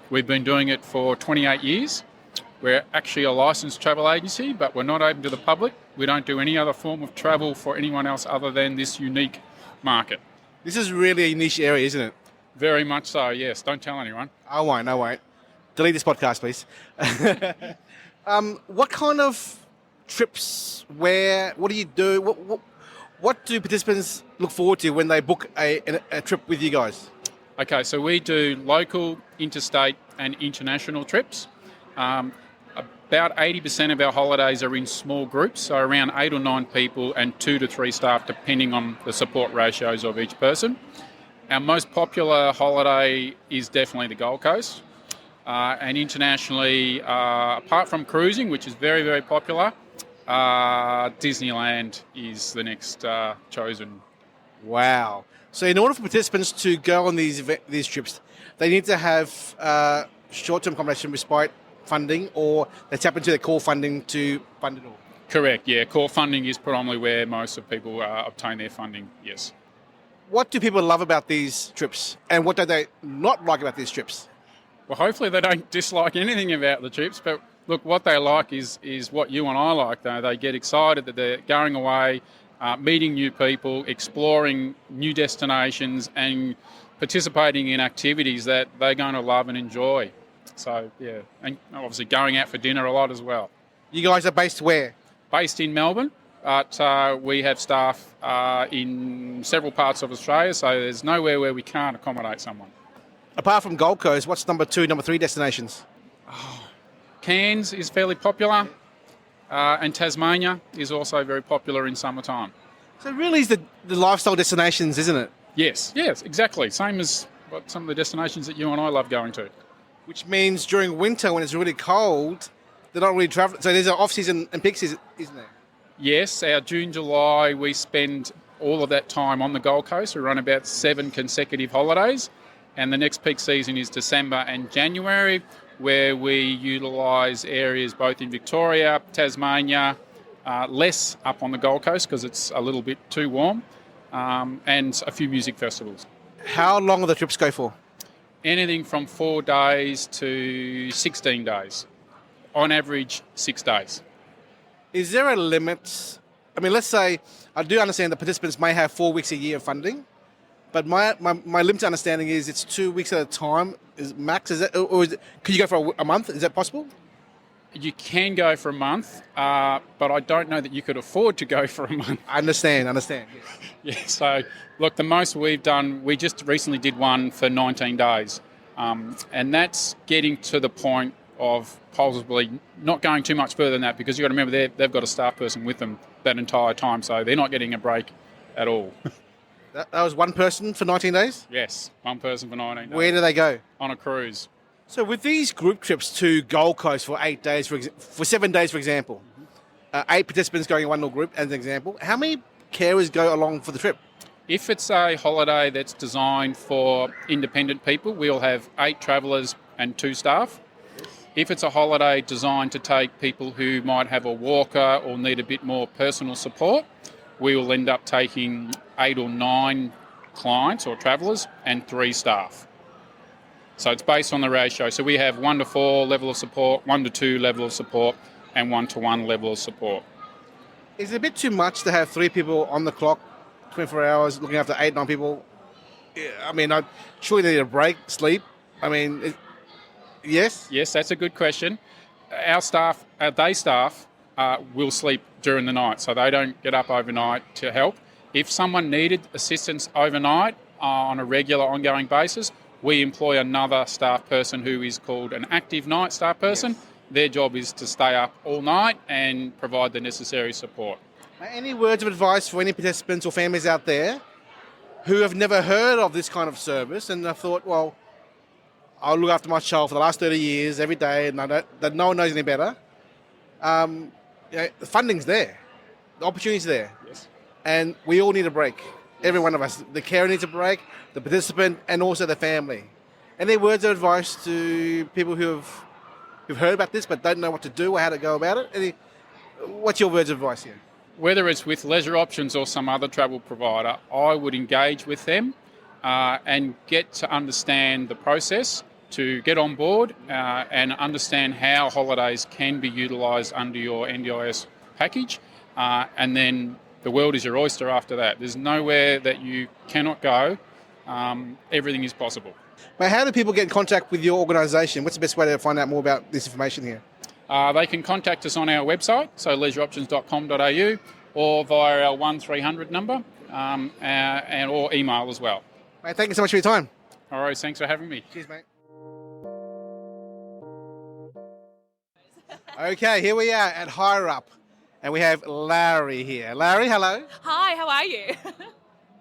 We've been doing it for 28 years. We're actually a licensed travel agency, but we're not open to the public. We don't do any other form of travel for anyone else other than this unique market. This is really a niche area, isn't it? Very much so, yes. Don't tell anyone. I won't. Delete this podcast, please. What kind of trips, what do you do? What do participants look forward to when they book a trip with you guys? Okay, so we do local, interstate and international trips. About 80% of our holidays are in small groups, so around 8 or 9 people and 2 to 3 staff, depending on the support ratios of each person. Our most popular holiday is definitely the Gold Coast. And internationally, apart from cruising, which is very, very popular, Disneyland is the next chosen. Wow. So in order for participants to go on these trips, they need to have short-term accommodation respite funding, or they tap into their core funding to fund it all? Correct, yeah. Core funding is predominantly where most of people obtain their funding, yes. What do people love about these trips, and what do they not like about these trips? Well, hopefully they don't dislike anything about the trips, but look, what they like is what you and I like, though. They get excited that they're going away, meeting new people, exploring new destinations and participating in activities that they're going to love and enjoy. So, yeah, and obviously going out for dinner a lot as well. You guys are based where? Based in Melbourne, but we have staff in several parts of Australia, so there's nowhere where we can't accommodate someone. Apart from Gold Coast, what's number 2, number 3 destinations? Cairns is fairly popular, and Tasmania is also very popular in summertime. So it really is the lifestyle destinations, isn't it? Yes, exactly. Same as what some of the destinations that you and I love going to. Which means during winter, when it's really cold, they're not really travelling. So there's an off-season and peak season, isn't there? Yes, our June, July, we spend all of that time on the Gold Coast. We run about 7 consecutive holidays. And the next peak season is December and January, where we utilise areas both in Victoria, Tasmania, less up on the Gold Coast because it's a little bit too warm, and a few music festivals. How long will the trips go for? Anything from 4 days to 16 days. On average, 6 days. Is there a limit? I mean, let's say, I do understand that participants may have 4 weeks a year of funding, but my limited understanding is it's 2 weeks at a time is max. Is that, or is it, could you go for a month? Is that possible? You can go for a month, but I don't know that you could afford to go for a month. I understand. Yes. Yeah, so look, the most we've done, we just recently did one for 19 days. And that's getting to the point of possibly not going too much further than that, because you've got to remember they've got a staff person with them that entire time, so they're not getting a break at all. That was one person for 19 days? Yes, one person for 19 days. Where do they go? On a cruise. So with these group trips to Gold Coast for 8 days, for 7 days, for example, 8 participants going in one little group, as an example, how many carers go along for the trip? If it's a holiday that's designed for independent people, we'll have 8 travellers and 2 staff. If it's a holiday designed to take people who might have a walker or need a bit more personal support, we will end up taking 8 or 9 clients or travellers and 3 staff. So it's based on the ratio. So we have 1 to 4 level of support, 1 to 2 level of support, and 1 to 1 level of support. Is it a bit too much to have 3 people on the clock, 24 hours, looking after 8, 9 people? I mean, surely they need a break, sleep. I mean, yes? Yes, that's a good question. Our staff, will sleep during the night, so they don't get up overnight to help. If someone needed assistance overnight on a regular, ongoing basis, We employ another staff person who is called an active night staff person. Yes. Their job is to stay up all night and provide the necessary support. Any words of advice for any participants or families out there who have never heard of this kind of service and have thought, well, I'll look after my child for the last 30 years every day and that no one knows any better? The funding's there. The opportunity's there. Yes. And we all need a break. Every one of us. The carer needs a break, the participant, and also the family. Any words of advice to people who've heard about this but don't know what to do or how to go about it? What's your words of advice here? Whether it's with Leisure Options or some other travel provider, I would engage with them and get to understand the process, to get on board and understand how holidays can be utilised under your NDIS package, and then the world is your oyster after that. There's nowhere that you cannot go. Everything is possible. But how do people get in contact with your organisation? What's the best way to find out more about this information here? They can contact us on our website, so leisureoptions.com.au, or via our 1300 number, and or email as well. Mate, thank you so much for your time. All right, thanks for having me. Cheers, mate. Okay, here we are at Higher Up, and we have Larry here. Larry, hello. Hi, how are you?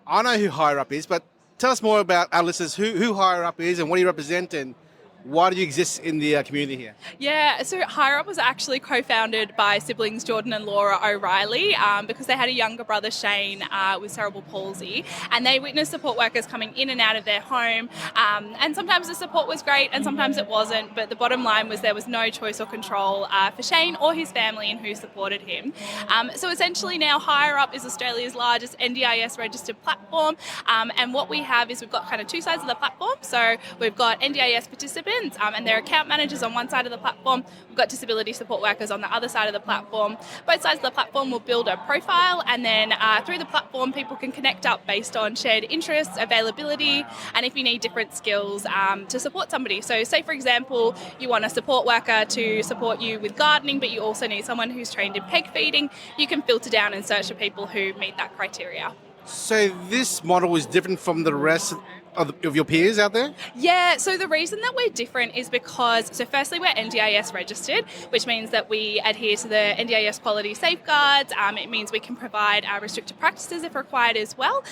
I know who Higher Up is, but tell us more about our listeners, who Higher Up is and what do you represent and why do you exist in the community here? Yeah, so Higher Up was actually co-founded by siblings Jordan and Laura O'Reilly because they had a younger brother, Shane, with cerebral palsy, and they witnessed support workers coming in and out of their home, and sometimes the support was great and sometimes it wasn't, but the bottom line was there was no choice or control for Shane or his family and who supported him. So essentially now Higher Up is Australia's largest NDIS registered platform, and what we have is we've got kind of two sides of the platform. So we've got NDIS participants and their account managers on one side of the platform. We've got disability support workers on the other side of the platform. Both sides of the platform will build a profile, and then through the platform people can connect up based on shared interests, availability, and if you need different skills to support somebody. So say for example you want a support worker to support you with gardening, but you also need someone who's trained in peg feeding, you can filter down and search for people who meet that criteria. So this model is different from the rest of your peers out there? Yeah, so the reason that we're different is because, so firstly we're NDIS registered, which means that we adhere to the NDIS quality safeguards. It means we can provide restricted practices if required as well.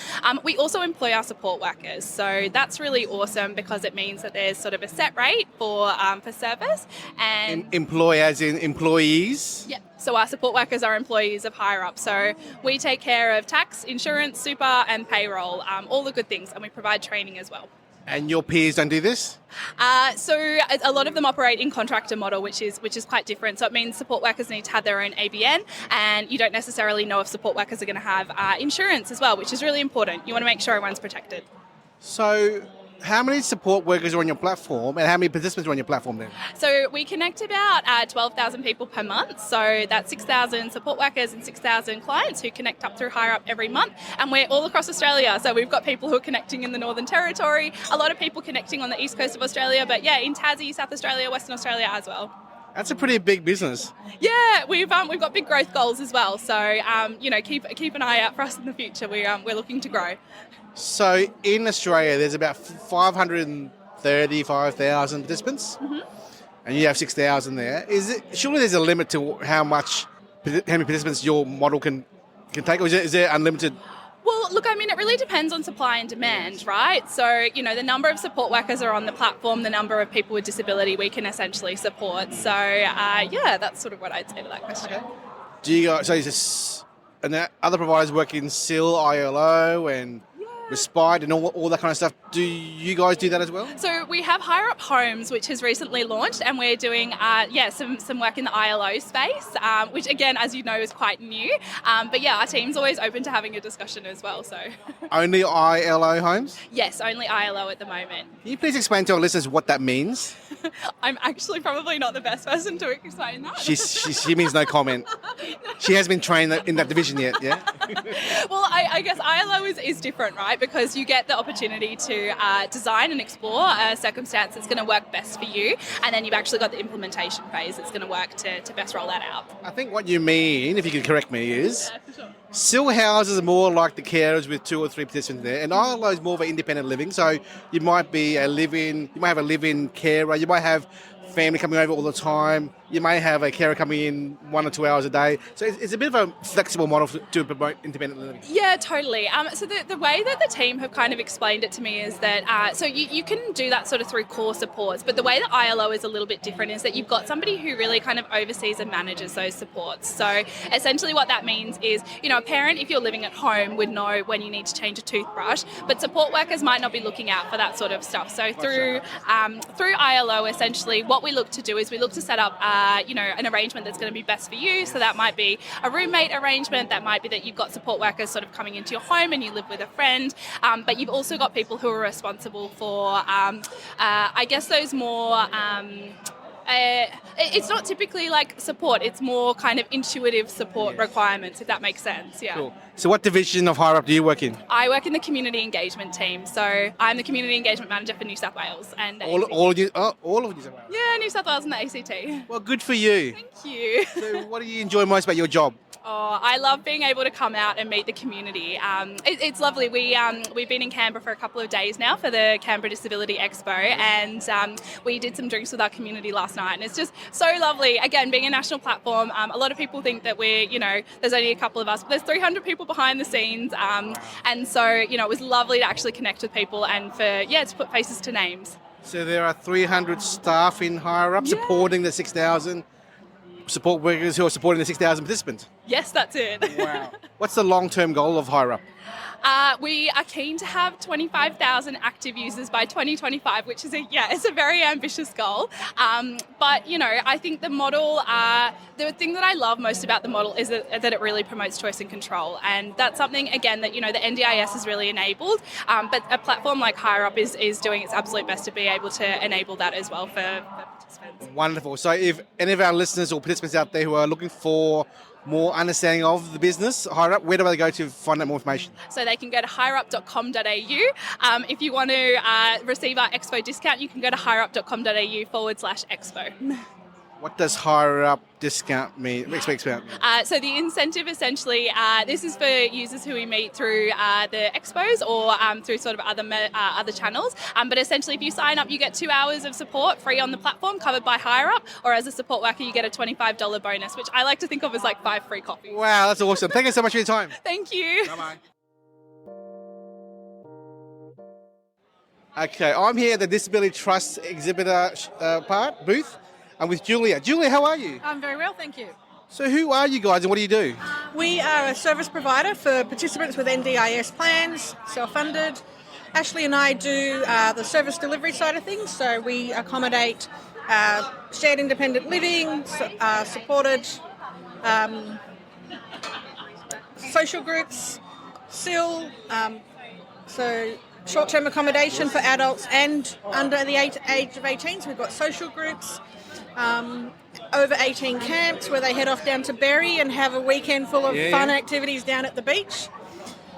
We also employ our support workers, so that's really awesome because it means that there's sort of a set rate for service. And Employ as in employees? Yeah, so our support workers are employees of Higher Up, so we take care of tax, insurance, super and payroll, all the good things, and we provide training as well. And your peers don't do this? So a lot of them operate in contractor model, which is quite different. So it means support workers need to have their own ABN, and you don't necessarily know if support workers are going to have insurance as well, which is really important. You want to make sure everyone's protected. So how many support workers are on your platform and how many participants are on your platform then? So we connect about 12,000 people per month. So that's 6,000 support workers and 6,000 clients who connect up through Higher Up every month. And we're all across Australia. So we've got people who are connecting in the Northern Territory, a lot of people connecting on the east coast of Australia, but yeah, in Tassie, South Australia, Western Australia as well. That's a pretty big business. Yeah, we've got big growth goals as well. So keep an eye out for us in the future. We're looking to grow. So in Australia, there's about 535,000 participants, and you have 6,000 there. Surely there's a limit to how many participants your model can take, or is there unlimited? Well, look, I mean, it really depends on supply and demand, right? So, the number of support workers are on the platform, the number of people with disability we can essentially support. So, that's sort of what I'd say to that question. Okay. Do you guys, and the other providers work in SIL, ILO, and Respite and all that kind of stuff. Do you guys do that as well? So we have Higher Up Homes, which has recently launched, and we're doing some work in the ILO space, which again, as you know, is quite new. But yeah, our team's always open to having a discussion as well. So only ILO homes? Yes, only ILO at the moment. Can you please explain to our listeners what that means? I'm actually probably not the best person to explain that. She means no comment. She hasn't been trained in that division yet, yeah? Well, I guess ILO is different, right? great because you get the opportunity to design and explore a circumstance that's going to work best for you, and then you've actually got the implementation phase that's going to work to best roll that out. I think what you mean, if you can correct me, is Yeah, for sure. still houses are more like the carers with 2 or 3 participants there, and ILO is more of an independent living. So you might have a live-in carer, you might have family coming over all the time, you may have a carer coming in 1 or 2 hours a day. So it's a bit of a flexible model to promote independent living. Yeah, totally. So the way that the team have kind of explained it to me is that, so you can do that sort of through core supports, but the way that ILO is a little bit different is that you've got somebody who really kind of oversees and manages those supports. So essentially what that means is, a parent, if you're living at home, would know when you need to change a toothbrush, but support workers might not be looking out for that sort of stuff. So through ILO, essentially, what we look to do is we look to set up, an arrangement that's going to be best for you. So that might be a roommate arrangement, that might be that you've got support workers sort of coming into your home and you live with a friend, but you've also got people who are responsible for, I guess, those more... it's not typically like support, it's more kind of intuitive support requirements, if that makes sense. Yeah. Cool. So what division of Higher Up do you work in? I work in the community engagement team, so I'm the community engagement manager for New South Wales and the ACT. All of New South Wales? Yeah, New South Wales and the ACT. Well, good for you. Thank you. So what do you enjoy most about your job? Oh, I love being able to come out and meet the community. It's lovely. We've been in Canberra for a couple of days now for the Canberra Disability Expo, and we did some drinks with our community last night, and it's just so lovely. Again, being a national platform, a lot of people think that there's only a couple of us, but there's 300 people behind the scenes, and so, it was lovely to actually connect with people and to put faces to names. So there are 300 staff in Higher Up supporting the 6,000 support workers who are supporting the 6,000 participants. Yes, that's it. Wow. What's the long-term goal of Higher Up? We are keen to have 25,000 active users by 2025, which is it's a very ambitious goal. But I think the model, the thing that I love most about the model is that it really promotes choice and control, and that's something again that the NDIS has really enabled. But a platform like Higher Up is doing its absolute best to be able to enable that as well for participants. Wonderful. So if any of our listeners or participants out there who are looking for more understanding of the business, Higher Up, where do they go to find out more information? So they can go to higherup.com.au. If you want to receive our Expo discount, you can go to higherup.com.au/Expo. What does Higher Up discount mean? So the incentive essentially, this is for users who we meet through the expos or through sort of other channels. But essentially, if you sign up, you get 2 hours of support free on the platform covered by Higher Up, or as a support worker, you get a $25 bonus, which I like to think of as like 5 free coffees. Wow, that's awesome. Thank you so much for your time. Thank you. Bye-bye. Okay, I'm here at the Disability Trust exhibitor booth. I'm with Julia. Julia, how are you? I'm very well, thank you. So who are you guys and what do you do? We are a service provider for participants with NDIS plans, self-funded. Ashley and I do the service delivery side of things, so we accommodate shared independent living, supported social groups, SIL, so short-term accommodation for adults and under the age of 18, so we've got social groups. Over 18 camps where they head off down to Berry and have a weekend full of fun activities down at the beach.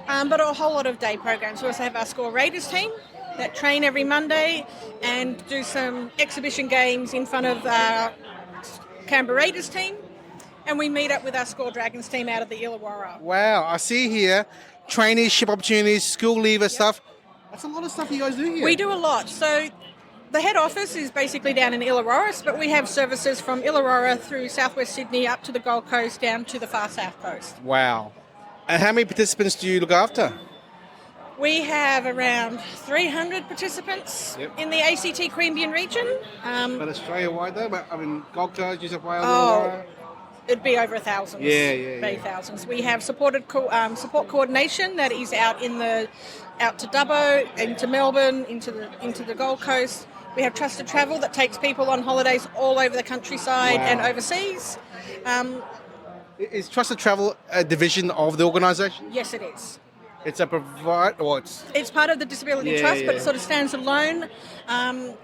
But a whole lot of day programs. We also have our Score Raiders team that train every Monday and do some exhibition games in front of our Canberra Raiders team. And we meet up with our Score Dragons team out of the Illawarra. Wow, I see here traineeship opportunities, school leaver stuff. That's a lot of stuff you guys do here. We do a lot. So the head office is basically down in Illawarra, but we have services from Illawarra through southwest Sydney up to the Gold Coast down to the far south coast. Wow. And how many participants do you look after? We have around 300 participants in the ACT Queanbeyan region. But Australia-wide though? I mean, Gold Coast, New South Wales, Illawarra? It'd be over thousands. Yeah. Thousands. We have support coordination that is out to Dubbo, into Melbourne, into the Gold Coast. We have trusted travel that takes people on holidays all over the countryside and overseas. Is Trusted Travel a division of the organisation? Yes, it is. It's a It's part of the Disability Trust, but it sort of stands alone,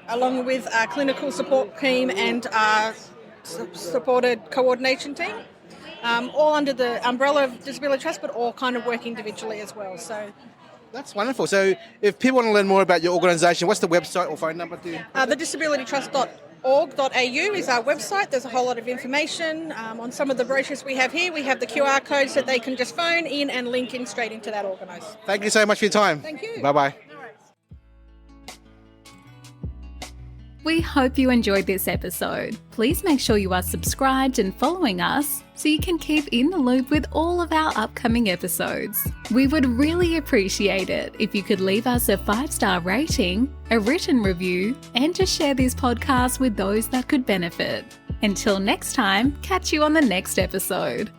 along with our clinical support team and our supported coordination team, all under the umbrella of Disability Trust, but all kind of work individually as well. So That's wonderful. So if people want to learn more about your organisation, what's the website or phone number? The disabilitytrust.org.au is our website. There's a whole lot of information. On some of the brochures we have here, we have the QR codes that they can just phone in and link in straight into that organised. Thank you so much for your time. Thank you. Bye-bye. We hope you enjoyed this episode. Please make sure you are subscribed and following us so you can keep in the loop with all of our upcoming episodes. We would really appreciate it if you could leave us a 5-star rating, a written review, and to share this podcast with those that could benefit. Until next time, catch you on the next episode.